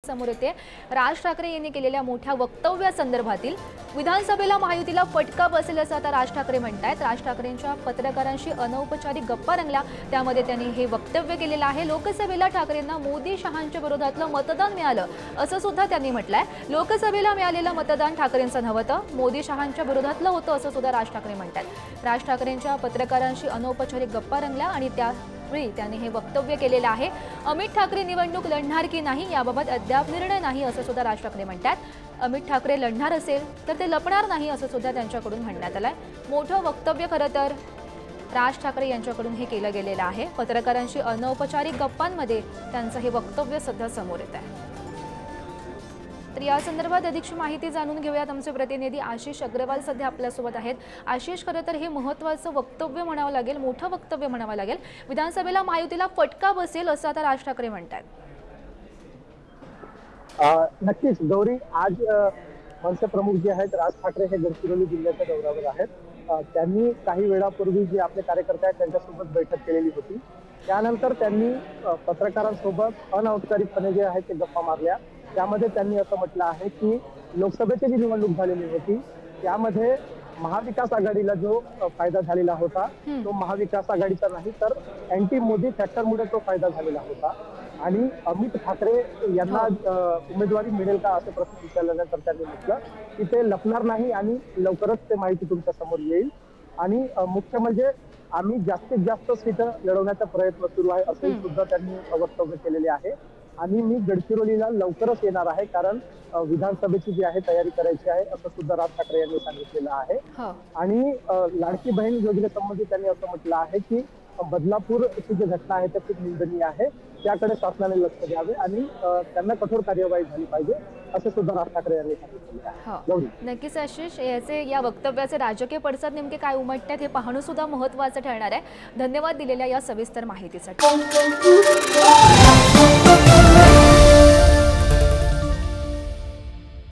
समोर येते। राज ठाकरे यांनी केलेल्या मोठ्या वक्तव्यासंदर्भातील विधानसभेला महायुतीला फटका बसेल असं आता राज ठाकरे म्हणतायत। राज ठाकरेंच्या पत्रकारांशी अनौपचारिक गप्पा रंगल्या, त्यामध्ये त्यांनी हे वक्तव्य केलेलं आहे। लोकसभेला ठाकरेंना मोदी शहांच्या विरोधातलं मतदान मिळालं असं सुद्धा त्यांनी म्हटलंय। लोकसभेला मिळालेलं मतदान ठाकरेंचं नव्हतं, मोदी शहांच्या विरोधातलं होतं असं सुद्धा राज ठाकरे म्हणतात। राज ठाकरेंच्या पत्रकारांशी अनौपचारिक गप्पा रंगल्या आणि त्यावेळी त्यांनी हे वक्तव्य केलेलं आहे। अमित ठाकरे निवडणूक लढणार की नाही याबाबत अद्याप निर्णय नाही असं सुद्धा राज ठाकरे म्हणतात। अमित ठाकरे लढणार असेल तर ते लपणार नाही असं सुद्धा त्यांच्याकडून म्हणण्यात आलंय। मोठं वक्तव्य खरं तर राज ठाकरे यांच्याकडून हे केलं गेलेलं आहे। पत्रकारांशी अनौपचारिक गप्पांमध्ये त्यांचं हे वक्तव्य सध्या समोर येत आहे। तर या संदर्भात अधिकची माहिती जाणून घेऊयात। आमचे प्रतिनिधी आशिष अग्रवाल सध्या आपल्यासोबत आहेत। आशिष, खरं तर हे महत्त्वाचं वक्तव्य म्हणावं लागेल, मोठं वक्तव्य म्हणावं लागेल। विधानसभेला महायुतीला फटका बसेल असं आता राज ठाकरे म्हणतात। नक्कीच गौरी, आज मनसे प्रमुख जे आहेत राज ठाकरे हे गडचिरोली जिल्ह्याच्या दौऱ्यावर आहेत। त्यांनी काही वेळापूर्वी जे आपले कार्यकर्ते आहेत त्यांच्यासोबत बैठक केलेली होती। त्यानंतर त्यांनी पत्रकारांसोबत अनौपचारिकपणे जे आहे ते गप्पा मारल्या। त्यामध्ये त्यांनी असं म्हटलं आहे की लोकसभेची जी निवडणूक झालेली होती त्यामध्ये महाविकास आघाडीला जो फायदा झालेला होता तो महाविकास आघाडीचा नाही तर अँटी मोदी फॅक्टरमुळे तो फायदा झालेला होता। आणि अमित ठाकरे यांना उमेदवारी मिळेल का असे प्रश्न विचारल्यानंतर त्यांनी म्हटलं की ते लपणार नाही आणि लवकरच ते माहिती तुमच्या समोर येईल। आणि मुख्य म्हणजे आम्ही जास्तीत जास्त सीटं लढवण्याचा प्रयत्न सुरू आहे असंही सुद्धा त्यांनी वक्तव्य केलेले आहे। आणि मी गडचिरोलीला लवकरच येणार आहे कारण विधानसभेची जी आहे तयारी करायची आहे असं सुद्धा राज ठाकरे यांनी सांगितलेलं आहे। आणि लाडकी बहीण योजनेसंबंधी त्यांनी असं म्हटलं आहे की बदलापूरची जी घटना आहे ती खूप निंदनीय आहे, त्याकडे शासनाने लक्ष द्यावे आणि त्यांना कठोर कार्यवाही झाली पाहिजे असं सुद्धा राज ठाकरे यांनी सांगितलेलं आहे। नक्कीच आशिष, या वक्तव्याचे राजकीय पडसाद नेमके काय उमटतात हे पाहणं सुद्धा महत्त्वाचं ठरणार आहे। धन्यवाद दिलेल्या या सविस्तर माहितीसाठी।